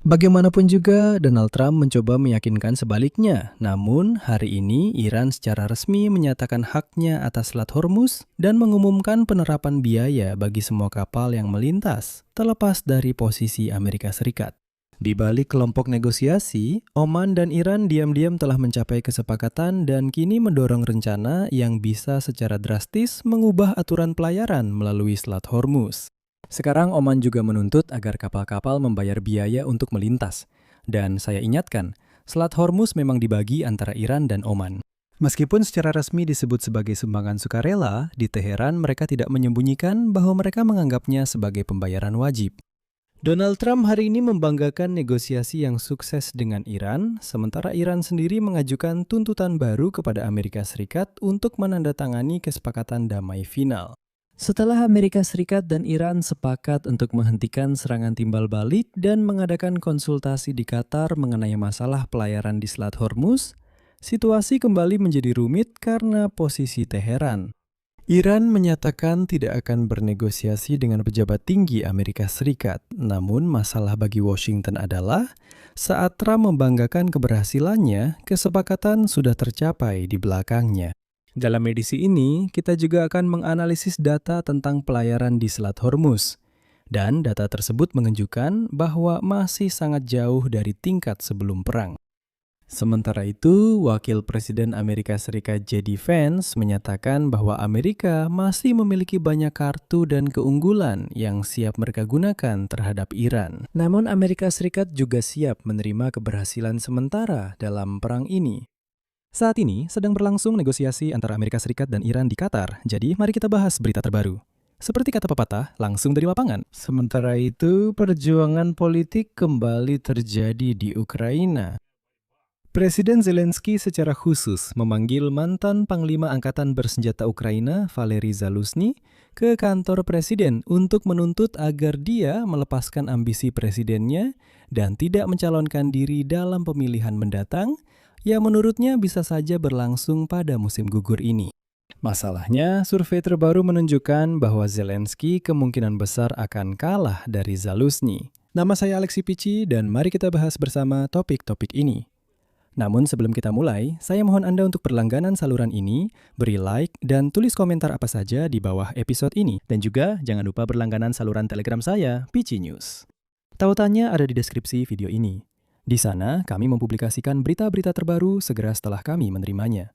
Bagaimanapun juga, Donald Trump mencoba meyakinkan sebaliknya. Namun, hari ini Iran secara resmi menyatakan haknya atas Selat Hormuz dan mengumumkan penerapan biaya bagi semua kapal yang melintas, terlepas dari posisi Amerika Serikat. Di balik kelompok negosiasi, Oman dan Iran diam-diam telah mencapai kesepakatan dan kini mendorong rencana yang bisa secara drastis mengubah aturan pelayaran melalui Selat Hormuz. Sekarang Oman juga menuntut agar kapal-kapal membayar biaya untuk melintas. Dan saya ingatkan, Selat Hormuz memang dibagi antara Iran dan Oman. Meskipun secara resmi disebut sebagai sumbangan sukarela, di Teheran mereka tidak menyembunyikan bahwa mereka menganggapnya sebagai pembayaran wajib. Donald Trump hari ini membanggakan negosiasi yang sukses dengan Iran, sementara Iran sendiri mengajukan tuntutan baru kepada Amerika Serikat untuk menandatangani kesepakatan damai final. Setelah Amerika Serikat dan Iran sepakat untuk menghentikan serangan timbal balik dan mengadakan konsultasi di Qatar mengenai masalah pelayaran di Selat Hormuz, situasi kembali menjadi rumit karena posisi Teheran. Iran menyatakan tidak akan bernegosiasi dengan pejabat tinggi Amerika Serikat, namun masalah bagi Washington adalah saat Trump membanggakan keberhasilannya, kesepakatan sudah tercapai di belakangnya. Dalam edisi ini, kita juga akan menganalisis data tentang pelayaran di Selat Hormuz. Dan data tersebut menunjukkan bahwa masih sangat jauh dari tingkat sebelum perang. Sementara itu, Wakil Presiden Amerika Serikat J.D. Vance menyatakan bahwa Amerika masih memiliki banyak kartu dan keunggulan yang siap mereka gunakan terhadap Iran. Namun Amerika Serikat juga siap menerima keberhasilan sementara dalam perang ini. Saat ini sedang berlangsung negosiasi antara Amerika Serikat dan Iran di Qatar, jadi mari kita bahas berita terbaru. Seperti kata pepatah, langsung dari lapangan. Sementara itu, perjuangan politik kembali terjadi di Ukraina. Presiden Zelensky secara khusus memanggil mantan Panglima Angkatan Bersenjata Ukraina, Valery Zaluzhny, ke kantor presiden untuk menuntut agar dia melepaskan ambisi presidennya dan tidak mencalonkan diri dalam pemilihan mendatang, yang menurutnya bisa saja berlangsung pada musim gugur ini. Masalahnya, survei terbaru menunjukkan bahwa Zelensky kemungkinan besar akan kalah dari Zaluzhny. Nama saya Alexi Pici dan mari kita bahas bersama topik-topik ini. Namun sebelum kita mulai, saya mohon Anda untuk berlangganan saluran ini, beri like, dan tulis komentar apa saja di bawah episode ini. Dan juga jangan lupa berlangganan saluran Telegram saya, Pici News. Tautannya ada di deskripsi video ini. Di sana, kami mempublikasikan berita-berita terbaru segera setelah kami menerimanya.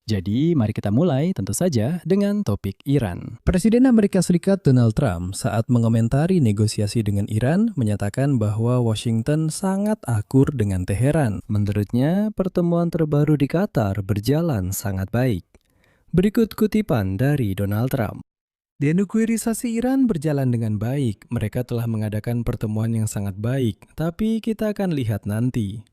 Jadi, mari kita mulai tentu saja dengan topik Iran. Presiden Amerika Serikat Donald Trump saat mengomentari negosiasi dengan Iran menyatakan bahwa Washington sangat akur dengan Teheran. Menurutnya, pertemuan terbaru di Qatar berjalan sangat baik. Berikut kutipan dari Donald Trump. Denuklirisasi Iran berjalan dengan baik. Mereka telah mengadakan pertemuan yang sangat baik, tapi kita akan lihat nanti.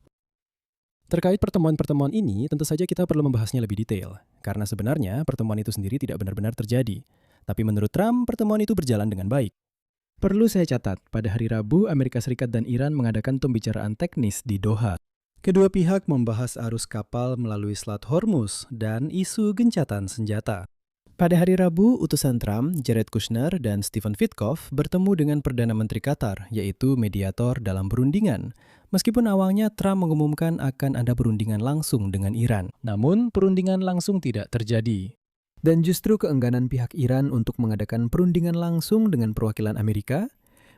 Terkait pertemuan-pertemuan ini, tentu saja kita perlu membahasnya lebih detail, karena sebenarnya pertemuan itu sendiri tidak benar-benar terjadi. Tapi menurut Trump, pertemuan itu berjalan dengan baik. Perlu saya catat, pada hari Rabu, Amerika Serikat dan Iran mengadakan pembicaraan teknis di Doha. Kedua pihak membahas arus kapal melalui Selat Hormuz dan isu gencatan senjata. Pada hari Rabu, utusan Trump, Jared Kushner, dan Stephen Witkoff bertemu dengan Perdana Menteri Qatar, yaitu mediator dalam perundingan. Meskipun awalnya Trump mengumumkan akan ada perundingan langsung dengan Iran, namun perundingan langsung tidak terjadi. Dan justru keengganan pihak Iran untuk mengadakan perundingan langsung dengan perwakilan Amerika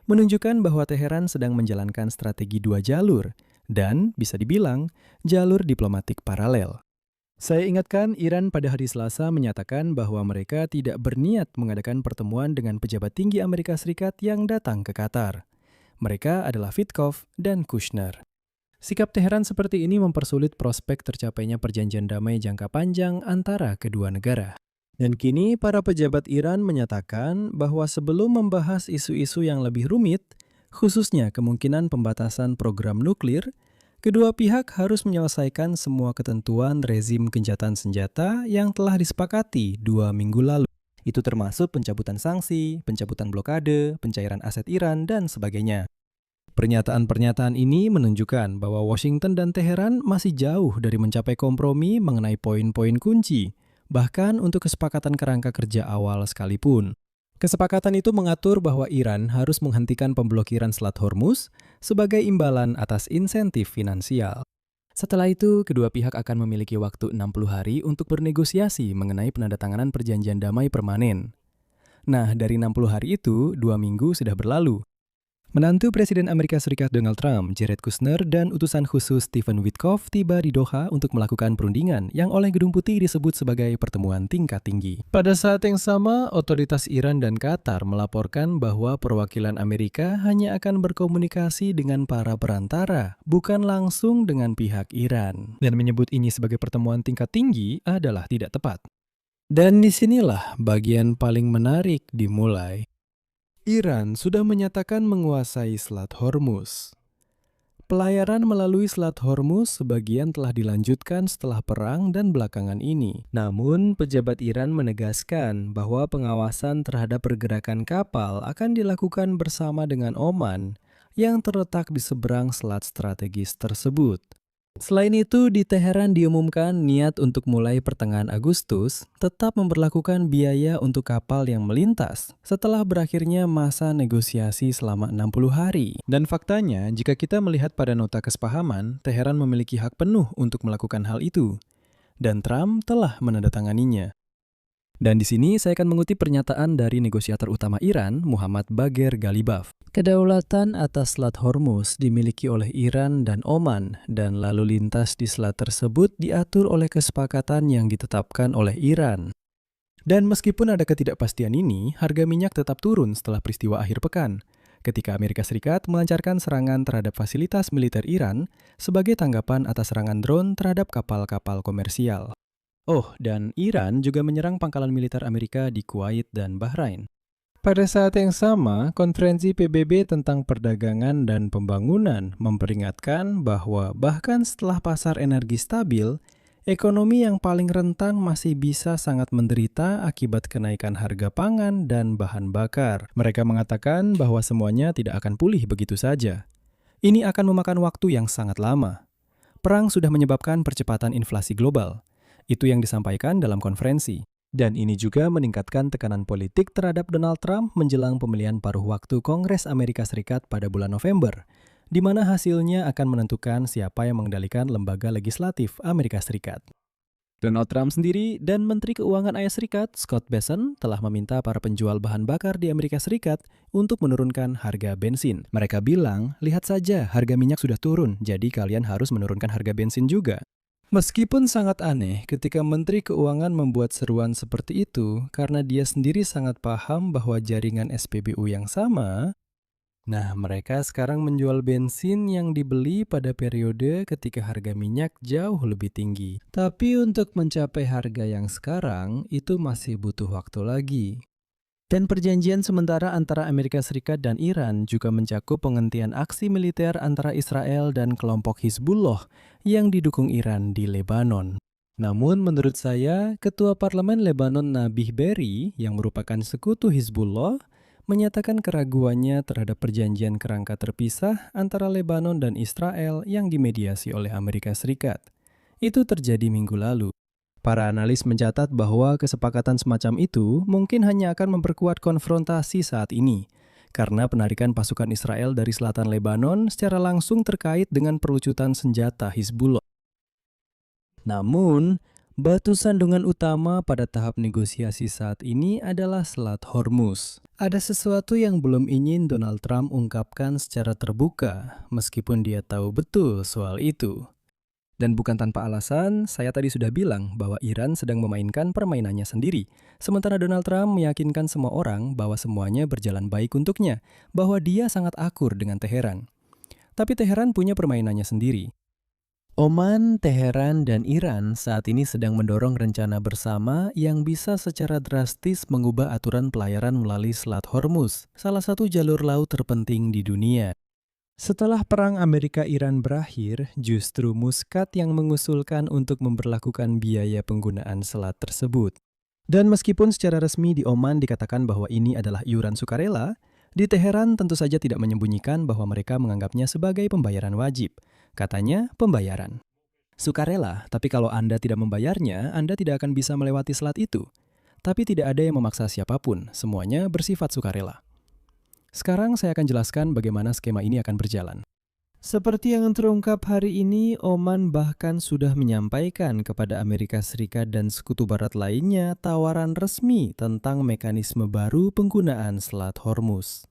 menunjukkan bahwa Teheran sedang menjalankan strategi dua jalur dan, bisa dibilang, jalur diplomatik paralel. Saya ingatkan, Iran pada hari Selasa menyatakan bahwa mereka tidak berniat mengadakan pertemuan dengan pejabat tinggi Amerika Serikat yang datang ke Qatar. Mereka adalah Witkoff dan Kushner. Sikap Teheran seperti ini mempersulit prospek tercapainya perjanjian damai jangka panjang antara kedua negara. Dan kini para pejabat Iran menyatakan bahwa sebelum membahas isu-isu yang lebih rumit, khususnya kemungkinan pembatasan program nuklir, kedua pihak harus menyelesaikan semua ketentuan rezim gencatan senjata yang telah disepakati 2 minggu lalu. Itu termasuk pencabutan sanksi, pencabutan blokade, pencairan aset Iran, dan sebagainya. Pernyataan-pernyataan ini menunjukkan bahwa Washington dan Teheran masih jauh dari mencapai kompromi mengenai poin-poin kunci, bahkan untuk kesepakatan kerangka kerja awal sekalipun. Kesepakatan itu mengatur bahwa Iran harus menghentikan pemblokiran Selat Hormuz sebagai imbalan atas insentif finansial. Setelah itu, kedua pihak akan memiliki waktu 60 hari untuk bernegosiasi mengenai penandatanganan perjanjian damai permanen. Nah, dari 60 hari itu, 2 minggu sudah berlalu. Menantu Presiden Amerika Serikat Donald Trump, Jared Kushner, dan utusan khusus Stephen Witkoff tiba di Doha untuk melakukan perundingan yang oleh Gedung Putih disebut sebagai pertemuan tingkat tinggi. Pada saat yang sama, otoritas Iran dan Qatar melaporkan bahwa perwakilan Amerika hanya akan berkomunikasi dengan para perantara, bukan langsung dengan pihak Iran. Dan menyebut ini sebagai pertemuan tingkat tinggi adalah tidak tepat. Dan disinilah bagian paling menarik dimulai. Iran sudah menyatakan menguasai Selat Hormuz. Pelayaran melalui Selat Hormuz sebagian telah dilanjutkan setelah perang dan belakangan ini. Namun, pejabat Iran menegaskan bahwa pengawasan terhadap pergerakan kapal akan dilakukan bersama dengan Oman yang terletak di seberang selat strategis tersebut. Selain itu, di Teheran diumumkan niat untuk mulai pertengahan Agustus tetap memberlakukan biaya untuk kapal yang melintas setelah berakhirnya masa negosiasi selama 60 hari. Dan faktanya, jika kita melihat pada nota kesepahaman, Teheran memiliki hak penuh untuk melakukan hal itu. Dan Trump telah menandatanganinya. Dan di sini saya akan mengutip pernyataan dari negosiator utama Iran, Muhammad Bagher Ghalibaf. Kedaulatan atas Selat Hormuz dimiliki oleh Iran dan Oman, dan lalu lintas di selat tersebut diatur oleh kesepakatan yang ditetapkan oleh Iran. Dan meskipun ada ketidakpastian ini, harga minyak tetap turun setelah peristiwa akhir pekan, ketika Amerika Serikat melancarkan serangan terhadap fasilitas militer Iran sebagai tanggapan atas serangan drone terhadap kapal-kapal komersial. Oh, dan Iran juga menyerang pangkalan militer Amerika di Kuwait dan Bahrain. Pada saat yang sama, konferensi PBB tentang perdagangan dan pembangunan memperingatkan bahwa bahkan setelah pasar energi stabil, ekonomi yang paling rentan masih bisa sangat menderita akibat kenaikan harga pangan dan bahan bakar. Mereka mengatakan bahwa semuanya tidak akan pulih begitu saja. Ini akan memakan waktu yang sangat lama. Perang sudah menyebabkan percepatan inflasi global. Itu yang disampaikan dalam konferensi. Dan ini juga meningkatkan tekanan politik terhadap Donald Trump menjelang pemilihan paruh waktu Kongres Amerika Serikat pada bulan November, di mana hasilnya akan menentukan siapa yang mengendalikan lembaga legislatif Amerika Serikat. Donald Trump sendiri dan Menteri Keuangan AS Serikat, Scott Bessent, telah meminta para penjual bahan bakar di Amerika Serikat untuk menurunkan harga bensin. Mereka bilang, lihat saja harga minyak sudah turun, jadi kalian harus menurunkan harga bensin juga. Meskipun sangat aneh ketika Menteri Keuangan membuat seruan seperti itu karena dia sendiri sangat paham bahwa jaringan SPBU yang sama, nah mereka sekarang menjual bensin yang dibeli pada periode ketika harga minyak jauh lebih tinggi. Tapi untuk mencapai harga yang sekarang, itu masih butuh waktu lagi. Dan perjanjian sementara antara Amerika Serikat dan Iran juga mencakup penghentian aksi militer antara Israel dan kelompok Hizbullah yang didukung Iran di Lebanon. Namun menurut saya, Ketua Parlemen Lebanon Nabih Berri yang merupakan sekutu Hizbullah menyatakan keraguannya terhadap perjanjian kerangka terpisah antara Lebanon dan Israel yang dimediasi oleh Amerika Serikat. Itu terjadi minggu lalu. Para analis mencatat bahwa kesepakatan semacam itu mungkin hanya akan memperkuat konfrontasi saat ini, karena penarikan pasukan Israel dari selatan Lebanon secara langsung terkait dengan perlucutan senjata Hizbullah. Namun, batu sandungan utama pada tahap negosiasi saat ini adalah Selat Hormuz. Ada sesuatu yang belum ingin Donald Trump ungkapkan secara terbuka, meskipun dia tahu betul soal itu. Dan bukan tanpa alasan, saya tadi sudah bilang bahwa Iran sedang memainkan permainannya sendiri. Sementara Donald Trump meyakinkan semua orang bahwa semuanya berjalan baik untuknya, bahwa dia sangat akur dengan Teheran. Tapi Teheran punya permainannya sendiri. Oman, Teheran, dan Iran saat ini sedang mendorong rencana bersama yang bisa secara drastis mengubah aturan pelayaran melalui Selat Hormuz, salah satu jalur laut terpenting di dunia. Setelah Perang Amerika-Iran berakhir, justru Muscat yang mengusulkan untuk memberlakukan biaya penggunaan selat tersebut. Dan meskipun secara resmi di Oman dikatakan bahwa ini adalah iuran sukarela, di Teheran tentu saja tidak menyembunyikan bahwa mereka menganggapnya sebagai pembayaran wajib. Katanya, pembayaran. Sukarela, tapi kalau Anda tidak membayarnya, Anda tidak akan bisa melewati selat itu. tapi tidak ada yang memaksa siapapun, semuanya bersifat sukarela. Sekarang saya akan jelaskan bagaimana skema ini akan berjalan. Seperti yang terungkap hari ini, Oman bahkan sudah menyampaikan kepada Amerika Serikat dan Sekutu Barat lainnya tawaran resmi tentang mekanisme baru penggunaan Selat Hormuz.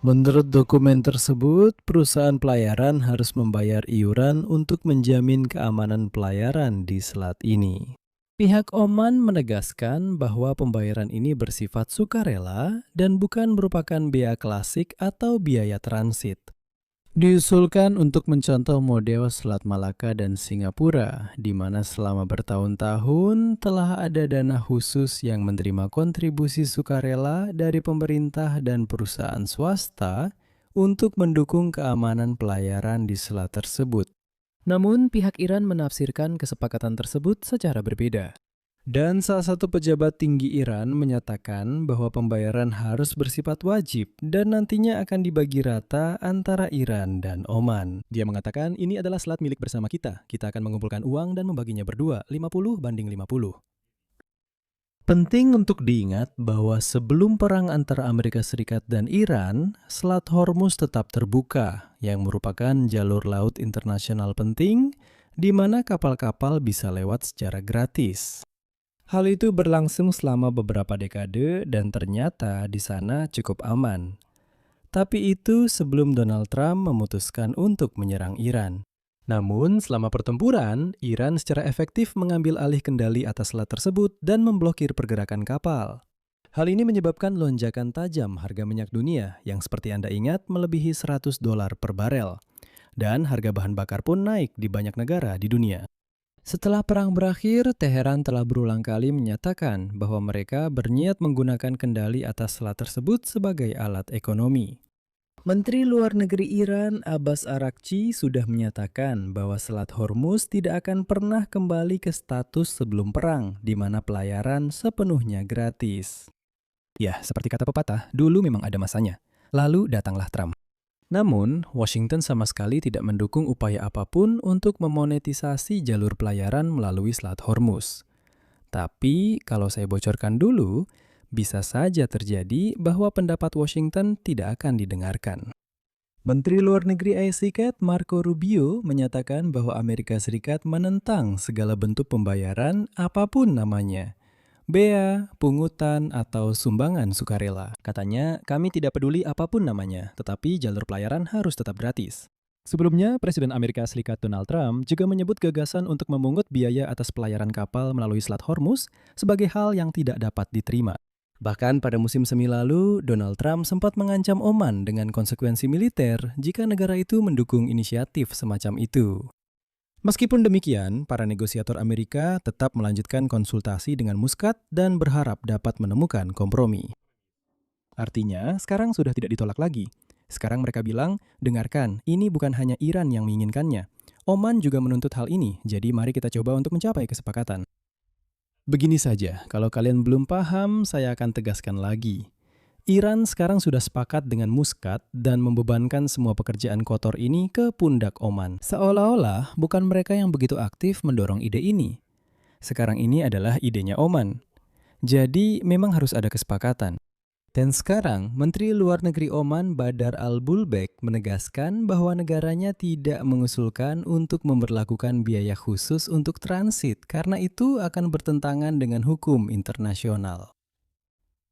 Menurut dokumen tersebut, perusahaan pelayaran harus membayar iuran untuk menjamin keamanan pelayaran di selat ini. Pihak Oman menegaskan bahwa pembayaran ini bersifat sukarela dan bukan merupakan biaya klasik atau biaya transit. Diusulkan untuk mencontoh model Selat Malaka dan Singapura, di mana selama bertahun-tahun telah ada dana khusus yang menerima kontribusi sukarela dari pemerintah dan perusahaan swasta untuk mendukung keamanan pelayaran di selat tersebut. Namun, pihak Iran menafsirkan kesepakatan tersebut secara berbeda. Dan salah satu pejabat tinggi Iran menyatakan bahwa pembayaran harus bersifat wajib dan nantinya akan dibagi rata antara Iran dan Oman. Dia mengatakan ini adalah selat milik bersama kita. Kita akan mengumpulkan uang dan membaginya berdua, 50-50. Penting untuk diingat bahwa sebelum perang antara Amerika Serikat dan Iran, Selat Hormuz tetap terbuka, yang merupakan jalur laut internasional penting di mana kapal-kapal bisa lewat secara gratis. Hal itu berlangsung selama beberapa dekade dan ternyata di sana cukup aman. Tapi itu sebelum Donald Trump memutuskan untuk menyerang Iran. Namun, selama pertempuran, Iran secara efektif mengambil alih kendali atas selat tersebut dan memblokir pergerakan kapal. Hal ini menyebabkan lonjakan tajam harga minyak dunia yang seperti Anda ingat melebihi $100 per barel. Dan harga bahan bakar pun naik di banyak negara di dunia. Setelah perang berakhir, Teheran telah berulang kali menyatakan bahwa mereka berniat menggunakan kendali atas selat tersebut sebagai alat ekonomi. Menteri Luar Negeri Iran Abbas Araghchi sudah menyatakan bahwa Selat Hormuz tidak akan pernah kembali ke status sebelum perang, di mana pelayaran sepenuhnya gratis. Ya, seperti kata pepatah, dulu memang ada masanya. Lalu datanglah Trump. Namun, Washington sama sekali tidak mendukung upaya apapun untuk memonetisasi jalur pelayaran melalui Selat Hormuz. Tapi, kalau saya bocorkan dulu, bisa saja terjadi bahwa pendapat Washington tidak akan didengarkan. Menteri Luar Negeri AS Marco Rubio menyatakan bahwa Amerika Serikat menentang segala bentuk pembayaran apapun namanya. Bea, pungutan, atau sumbangan sukarela. Katanya, kami tidak peduli apapun namanya, tetapi jalur pelayaran harus tetap gratis. Sebelumnya, Presiden Amerika Serikat Donald Trump juga menyebut gagasan untuk memungut biaya atas pelayaran kapal melalui Selat Hormuz sebagai hal yang tidak dapat diterima. Bahkan pada musim semi lalu, Donald Trump sempat mengancam Oman dengan konsekuensi militer jika negara itu mendukung inisiatif semacam itu. Meskipun demikian, para negosiator Amerika tetap melanjutkan konsultasi dengan Muscat dan berharap dapat menemukan kompromi. Artinya, sekarang sudah tidak ditolak lagi. Sekarang mereka bilang, dengarkan, ini bukan hanya Iran yang menginginkannya. Oman juga menuntut hal ini, jadi mari kita coba untuk mencapai kesepakatan. Begini saja, kalau kalian belum paham, saya akan tegaskan lagi. Iran sekarang sudah sepakat dengan Muscat dan membebankan semua pekerjaan kotor ini ke pundak Oman. Seolah-olah bukan mereka yang begitu aktif mendorong ide ini. Sekarang ini adalah idenya Oman. Jadi memang harus ada kesepakatan. Dan sekarang Menteri Luar Negeri Oman Badar Al-Bulbek menegaskan bahwa negaranya tidak mengusulkan untuk memberlakukan biaya khusus untuk transit karena itu akan bertentangan dengan hukum internasional.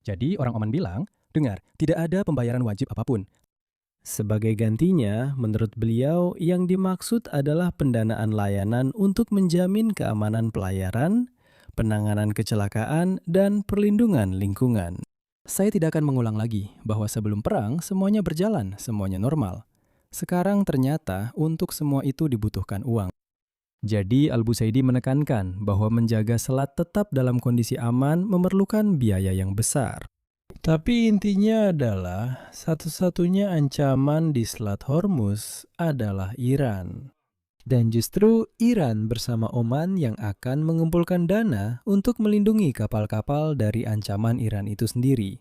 Jadi orang Oman bilang, dengar, tidak ada pembayaran wajib apapun. Sebagai gantinya, menurut beliau, yang dimaksud adalah pendanaan layanan untuk menjamin keamanan pelayaran, penanganan kecelakaan, dan perlindungan lingkungan. Saya tidak akan mengulang lagi bahwa sebelum perang semuanya berjalan, semuanya normal. Sekarang ternyata untuk semua itu dibutuhkan uang. Jadi Al-Busaidi menekankan bahwa menjaga selat tetap dalam kondisi aman memerlukan biaya yang besar. Tapi intinya adalah satu-satunya ancaman di Selat Hormuz adalah Iran. Dan justru Iran bersama Oman yang akan mengumpulkan dana untuk melindungi kapal-kapal dari ancaman Iran itu sendiri.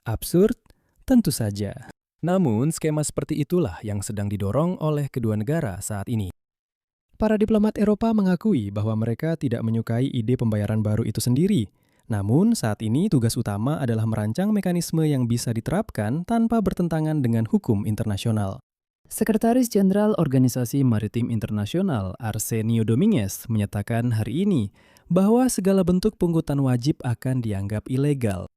Absurd? Tentu saja. Namun skema seperti itulah yang sedang didorong oleh kedua negara saat ini. Para diplomat Eropa mengakui bahwa mereka tidak menyukai ide pembayaran baru itu sendiri. Namun, saat ini tugas utama adalah merancang mekanisme yang bisa diterapkan tanpa bertentangan dengan hukum internasional. Sekretaris Jenderal Organisasi Maritim Internasional Arsenio Dominguez menyatakan hari ini bahwa segala bentuk pungutan wajib akan dianggap ilegal.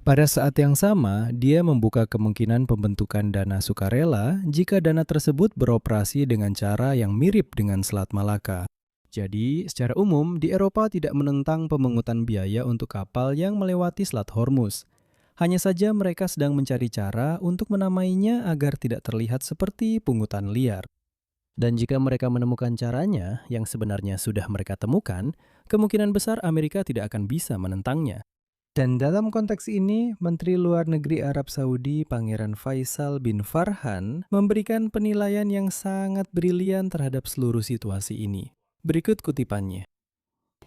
Pada saat yang sama, dia membuka kemungkinan pembentukan dana sukarela jika dana tersebut beroperasi dengan cara yang mirip dengan Selat Malaka. Jadi, secara umum, di Eropa tidak menentang pemungutan biaya untuk kapal yang melewati Selat Hormuz. Hanya saja mereka sedang mencari cara untuk menamainya agar tidak terlihat seperti pungutan liar. Dan jika mereka menemukan caranya, yang sebenarnya sudah mereka temukan, kemungkinan besar Amerika tidak akan bisa menentangnya. Dan dalam konteks ini, Menteri Luar Negeri Arab Saudi Pangeran Faisal bin Farhan memberikan penilaian yang sangat brilian terhadap seluruh situasi ini. Berikut kutipannya.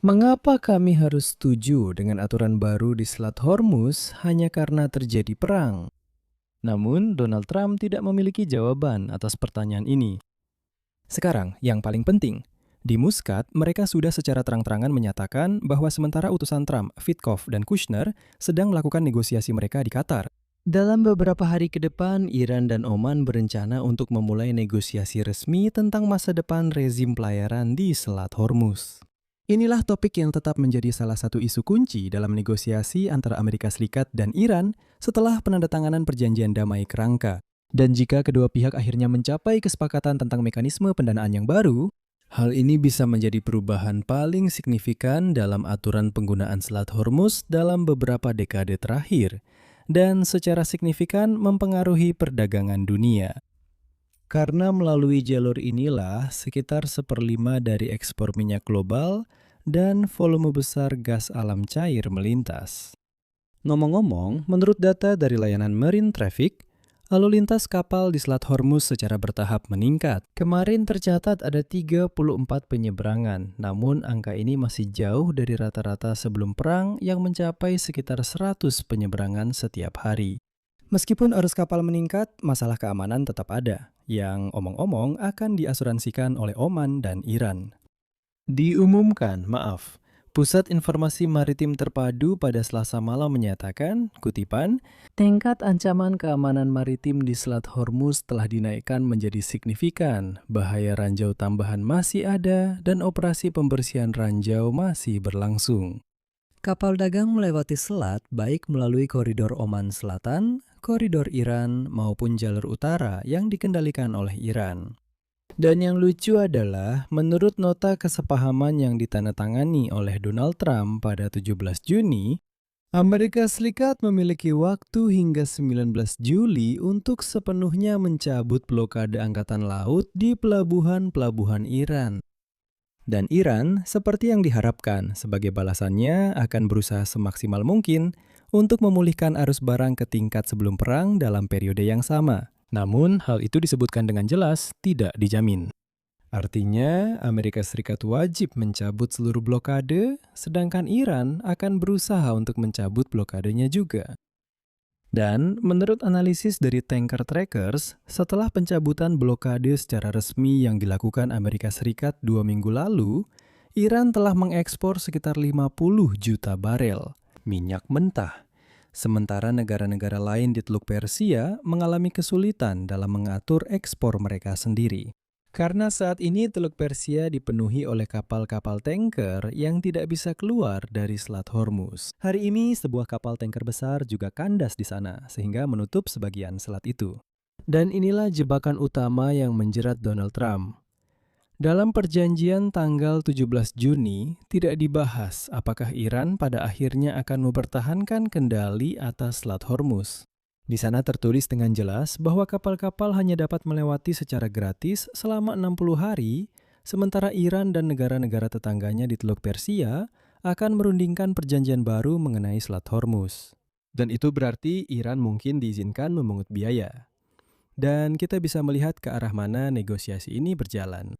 Mengapa kami harus setuju dengan aturan baru di Selat Hormuz hanya karena terjadi perang? Namun, Donald Trump tidak memiliki jawaban atas pertanyaan ini. Sekarang, yang paling penting, di Muscat, mereka sudah secara terang-terangan menyatakan bahwa sementara utusan Trump, Witkoff, dan Kushner sedang melakukan negosiasi mereka di Qatar. Dalam beberapa hari ke depan, Iran dan Oman berencana untuk memulai negosiasi resmi tentang masa depan rezim pelayaran di Selat Hormuz. Inilah topik yang tetap menjadi salah satu isu kunci dalam negosiasi antara Amerika Serikat dan Iran setelah penandatanganan perjanjian damai kerangka. Dan jika kedua pihak akhirnya mencapai kesepakatan tentang mekanisme pendanaan yang baru, hal ini bisa menjadi perubahan paling signifikan dalam aturan penggunaan Selat Hormuz dalam beberapa dekade terakhir, dan secara signifikan mempengaruhi perdagangan dunia. Karena melalui jalur inilah sekitar 1/5 dari ekspor minyak global dan volume besar gas alam cair melintas. Ngomong-ngomong, menurut data dari layanan Marine Traffic, lalu lintas kapal di Selat Hormuz secara bertahap meningkat. Kemarin tercatat ada 34 penyeberangan, namun angka ini masih jauh dari rata-rata sebelum perang yang mencapai sekitar 100 penyeberangan setiap hari. Meskipun arus kapal meningkat, masalah keamanan tetap ada, yang omong-omong akan diasuransikan oleh Oman dan Iran. Pusat Informasi Maritim Terpadu pada Selasa malam menyatakan, kutipan, tingkat ancaman keamanan maritim di Selat Hormuz telah dinaikkan menjadi signifikan, bahaya ranjau tambahan masih ada, dan operasi pembersihan ranjau masih berlangsung. Kapal dagang melewati selat baik melalui koridor Oman Selatan, koridor Iran, maupun jalur utara yang dikendalikan oleh Iran. Dan yang lucu adalah, menurut nota kesepahaman yang ditandatangani oleh Donald Trump pada 17 Juni, Amerika Serikat memiliki waktu hingga 19 Juli untuk sepenuhnya mencabut blokade angkatan laut di pelabuhan-pelabuhan Iran. Dan Iran, seperti yang diharapkan, sebagai balasannya akan berusaha semaksimal mungkin untuk memulihkan arus barang ke tingkat sebelum perang dalam periode yang sama. Namun, hal itu disebutkan dengan jelas tidak dijamin. Artinya, Amerika Serikat wajib mencabut seluruh blokade, sedangkan Iran akan berusaha untuk mencabut blokadenya juga. Dan menurut analisis dari Tanker Trackers, setelah pencabutan blokade secara resmi yang dilakukan Amerika Serikat 2 minggu lalu, Iran telah mengekspor sekitar 50 juta barel minyak mentah. Sementara negara-negara lain di Teluk Persia mengalami kesulitan dalam mengatur ekspor mereka sendiri. Karena saat ini Teluk Persia dipenuhi oleh kapal-kapal tanker yang tidak bisa keluar dari Selat Hormuz. Hari ini sebuah kapal tanker besar juga kandas di sana, sehingga menutup sebagian selat itu. Dan inilah jebakan utama yang menjerat Donald Trump. Dalam perjanjian tanggal 17 Juni, tidak dibahas apakah Iran pada akhirnya akan mempertahankan kendali atas Selat Hormuz. Di sana tertulis dengan jelas bahwa kapal-kapal hanya dapat melewati secara gratis selama 60 hari, sementara Iran dan negara-negara tetangganya di Teluk Persia akan merundingkan perjanjian baru mengenai Selat Hormuz. Dan itu berarti Iran mungkin diizinkan memungut biaya. Dan kita bisa melihat ke arah mana negosiasi ini berjalan.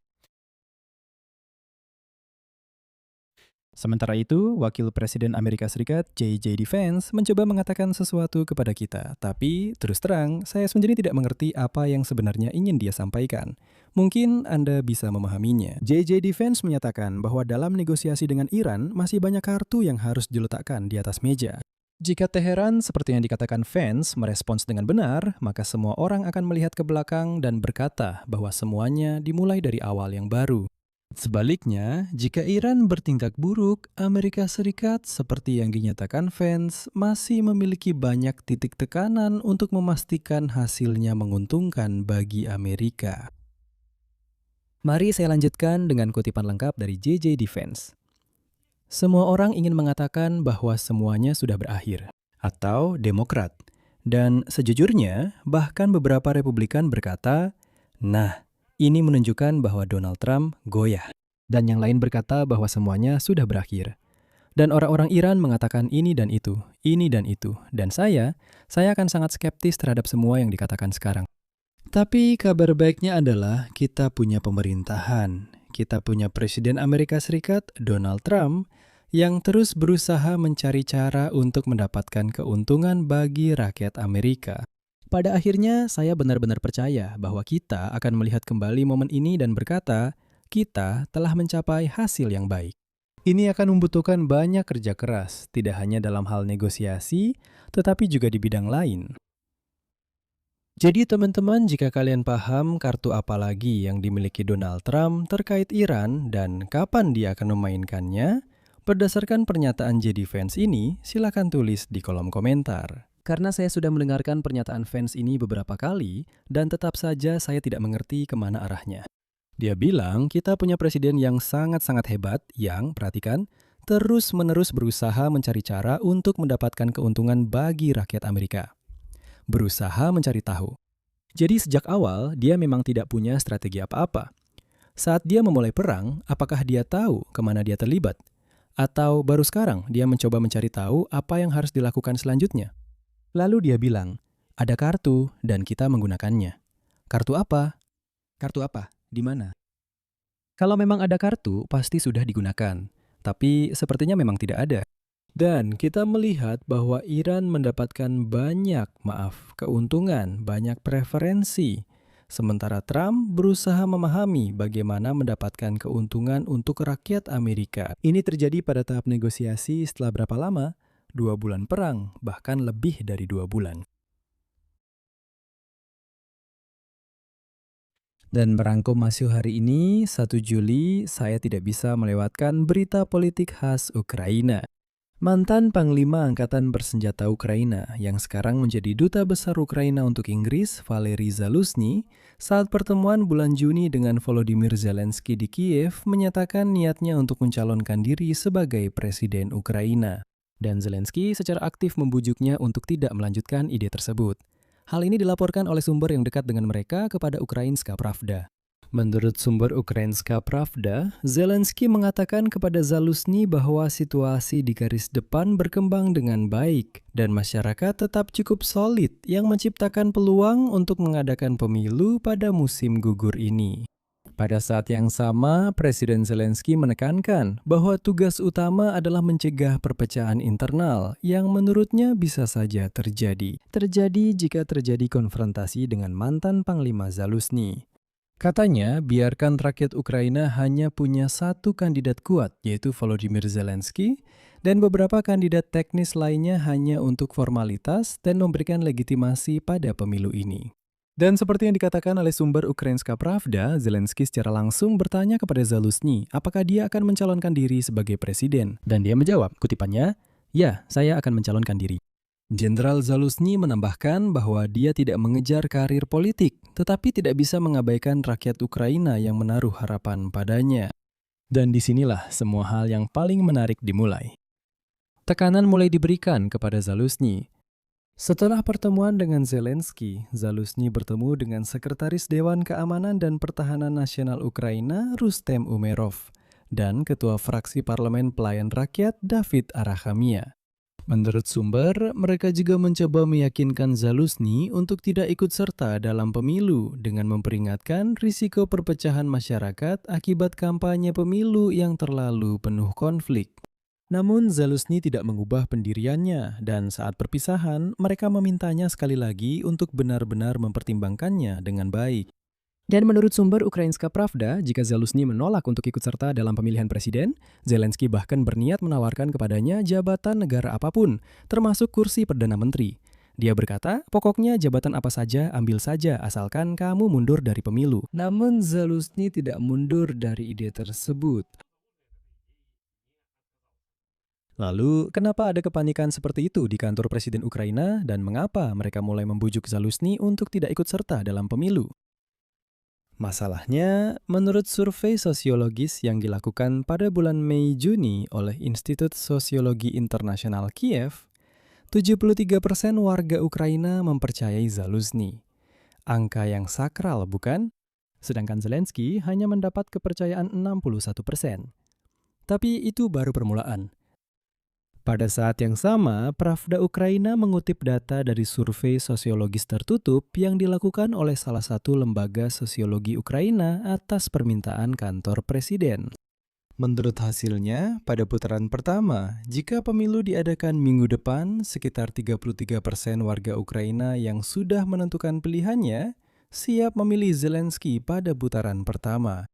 Sementara itu, Wakil Presiden Amerika Serikat J.J. Vance mencoba mengatakan sesuatu kepada kita, tapi terus terang, saya sendiri tidak mengerti apa yang sebenarnya ingin dia sampaikan. Mungkin Anda bisa memahaminya. J.J. Vance menyatakan bahwa dalam negosiasi dengan Iran, masih banyak kartu yang harus diletakkan di atas meja. Jika Teheran, seperti yang dikatakan Vance, merespons dengan benar, maka semua orang akan melihat ke belakang dan berkata bahwa semuanya dimulai dari awal yang baru. Sebaliknya, jika Iran bertindak buruk, Amerika Serikat, seperti yang dinyatakan Vance, masih memiliki banyak titik tekanan untuk memastikan hasilnya menguntungkan bagi Amerika. Mari saya lanjutkan dengan kutipan lengkap dari J.J. Vance. Semua orang ingin mengatakan bahwa semuanya sudah berakhir, atau Demokrat. Dan sejujurnya, bahkan beberapa Republikan berkata, nah, ini menunjukkan bahwa Donald Trump goyah. Dan yang lain berkata bahwa semuanya sudah berakhir. Dan orang-orang Iran mengatakan ini dan itu, ini dan itu. Dan saya akan sangat skeptis terhadap semua yang dikatakan sekarang. Tapi kabar baiknya adalah kita punya pemerintahan. Kita punya Presiden Amerika Serikat, Donald Trump, yang terus berusaha mencari cara untuk mendapatkan keuntungan bagi rakyat Amerika. Pada akhirnya, saya benar-benar percaya bahwa kita akan melihat kembali momen ini dan berkata, kita telah mencapai hasil yang baik. Ini akan membutuhkan banyak kerja keras, tidak hanya dalam hal negosiasi, tetapi juga di bidang lain. Jadi teman-teman, jika kalian paham kartu apa lagi yang dimiliki Donald Trump terkait Iran dan kapan dia akan memainkannya, berdasarkan pernyataan J.D. Vance ini, silakan tulis di kolom komentar. Karena saya sudah mendengarkan pernyataan Vance ini beberapa kali, dan tetap saja saya tidak mengerti kemana arahnya. Dia bilang kita punya presiden yang sangat-sangat hebat yang, perhatikan, terus-menerus berusaha mencari cara untuk mendapatkan keuntungan bagi rakyat Amerika. Berusaha mencari tahu. Jadi sejak awal, dia memang tidak punya strategi apa-apa. Saat dia memulai perang, apakah dia tahu kemana dia terlibat? Atau baru sekarang dia mencoba mencari tahu apa yang harus dilakukan selanjutnya? Lalu dia bilang, ada kartu dan kita menggunakannya. Kartu apa? Kartu apa? Di mana? Kalau memang ada kartu, pasti sudah digunakan. Tapi sepertinya memang tidak ada. Dan kita melihat bahwa Iran mendapatkan keuntungan, banyak preferensi. Sementara Trump berusaha memahami bagaimana mendapatkan keuntungan untuk rakyat Amerika. Ini terjadi pada tahap negosiasi setelah berapa lama? 2 bulan perang, bahkan lebih dari 2 bulan. Dan merangkum masuk hari ini, 1 Juli, saya tidak bisa melewatkan berita politik khas Ukraina. Mantan Panglima Angkatan Bersenjata Ukraina yang sekarang menjadi Duta Besar Ukraina untuk Inggris, Valery Zaluzhny, saat pertemuan bulan Juni dengan Volodymyr Zelensky di Kiev menyatakan niatnya untuk mencalonkan diri sebagai Presiden Ukraina. Dan Zelensky secara aktif membujuknya untuk tidak melanjutkan ide tersebut. Hal ini dilaporkan oleh sumber yang dekat dengan mereka kepada Ukrainska Pravda. Menurut sumber Ukrainska Pravda, Zelensky mengatakan kepada Zaluzhny bahwa situasi di garis depan berkembang dengan baik dan masyarakat tetap cukup solid yang menciptakan peluang untuk mengadakan pemilu pada musim gugur ini. Pada saat yang sama, Presiden Zelensky menekankan bahwa tugas utama adalah mencegah perpecahan internal yang menurutnya bisa saja terjadi. Terjadi jika terjadi konfrontasi dengan mantan Panglima Zaluzhny. Katanya, biarkan rakyat Ukraina hanya punya satu kandidat kuat, yaitu Volodymyr Zelensky, dan beberapa kandidat teknis lainnya hanya untuk formalitas dan memberikan legitimasi pada pemilu ini. Dan seperti yang dikatakan oleh sumber Ukrainska Pravda, Zelensky secara langsung bertanya kepada Zaluzhny apakah dia akan mencalonkan diri sebagai presiden. Dan dia menjawab, kutipannya, ya, saya akan mencalonkan diri. Jenderal Zaluzhny menambahkan bahwa dia tidak mengejar karir politik, tetapi tidak bisa mengabaikan rakyat Ukraina yang menaruh harapan padanya. Dan disinilah semua hal yang paling menarik dimulai. Tekanan mulai diberikan kepada Zaluzhny. Setelah pertemuan dengan Zelensky, Zaluzhny bertemu dengan Sekretaris Dewan Keamanan dan Pertahanan Nasional Ukraina, Rustem Umerov, dan Ketua Fraksi Parlemen Pelayan Rakyat, David Arachamia. Menurut sumber, mereka juga mencoba meyakinkan Zaluzhny untuk tidak ikut serta dalam pemilu dengan memperingatkan risiko perpecahan masyarakat akibat kampanye pemilu yang terlalu penuh konflik. Namun Zaluzny tidak mengubah pendiriannya, dan saat perpisahan, mereka memintanya sekali lagi untuk benar-benar mempertimbangkannya dengan baik. Dan menurut sumber Ukrainska Pravda, jika Zaluzny menolak untuk ikut serta dalam pemilihan presiden, Zelensky bahkan berniat menawarkan kepadanya jabatan negara apapun, termasuk kursi Perdana Menteri. Dia berkata, pokoknya jabatan apa saja ambil saja asalkan kamu mundur dari pemilu. Namun Zaluzny tidak mundur dari ide tersebut. Lalu, kenapa ada kepanikan seperti itu di kantor Presiden Ukraina dan mengapa mereka mulai membujuk Zaluzny untuk tidak ikut serta dalam pemilu? Masalahnya, menurut survei sosiologis yang dilakukan pada bulan Mei-Juni oleh Institut Sosiologi Internasional Kiev, 73% warga Ukraina mempercayai Zaluzny. Angka yang sakral, bukan? Sedangkan Zelensky hanya mendapat kepercayaan 61%. Tapi itu baru permulaan. Pada saat yang sama, Pravda Ukraina mengutip data dari survei sosiologis tertutup yang dilakukan oleh salah satu lembaga sosiologi Ukraina atas permintaan kantor presiden. Menurut hasilnya, pada putaran pertama, jika pemilu diadakan minggu depan, sekitar 33% warga Ukraina yang sudah menentukan pilihannya siap memilih Zelensky pada putaran pertama.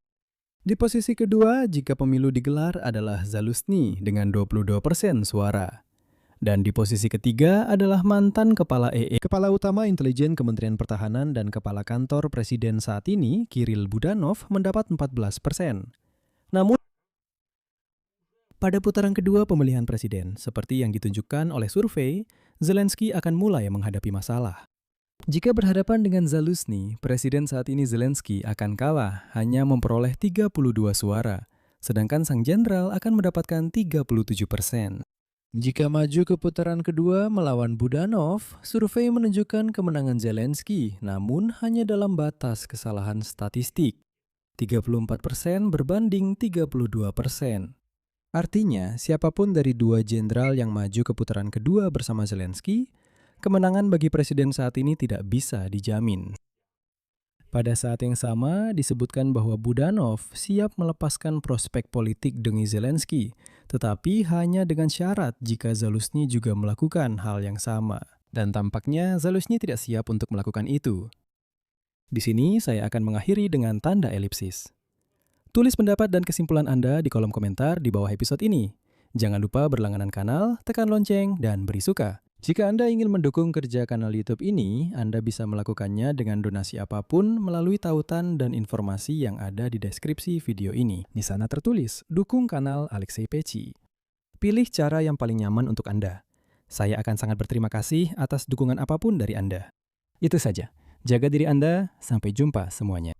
Di posisi kedua, jika pemilu digelar adalah Zaluzny dengan 22% suara. Dan di posisi ketiga adalah mantan Kepala Kepala Utama Intelijen Kementerian Pertahanan dan Kepala Kantor Presiden saat ini, Kirill Budanov, mendapat 14%. Namun, pada putaran kedua pemilihan presiden, seperti yang ditunjukkan oleh survei, Zelensky akan mulai menghadapi masalah. Jika berhadapan dengan Zaluzny, Presiden saat ini Zelensky akan kalah, hanya memperoleh 32 suara, sedangkan sang jenderal akan mendapatkan 37%. Jika maju ke putaran kedua melawan Budanov, survei menunjukkan kemenangan Zelensky, namun hanya dalam batas kesalahan statistik. 34% berbanding 32%. Artinya, siapapun dari dua jenderal yang maju ke putaran kedua bersama Zelensky, kemenangan bagi presiden saat ini tidak bisa dijamin. Pada saat yang sama, disebutkan bahwa Budanov siap melepaskan prospek politik demi Zelensky, tetapi hanya dengan syarat jika Zaluzny juga melakukan hal yang sama. Dan tampaknya Zaluzny tidak siap untuk melakukan itu. Di sini saya akan mengakhiri dengan tanda elipsis. Tulis pendapat dan kesimpulan Anda di kolom komentar di bawah episode ini. Jangan lupa berlangganan kanal, tekan lonceng, dan beri suka. Jika Anda ingin mendukung kerja kanal YouTube ini, Anda bisa melakukannya dengan donasi apapun melalui tautan dan informasi yang ada di deskripsi video ini. Di sana tertulis, dukung kanal Alexei Peci. Pilih cara yang paling nyaman untuk Anda. Saya akan sangat berterima kasih atas dukungan apapun dari Anda. Itu saja. Jaga diri Anda, sampai jumpa semuanya.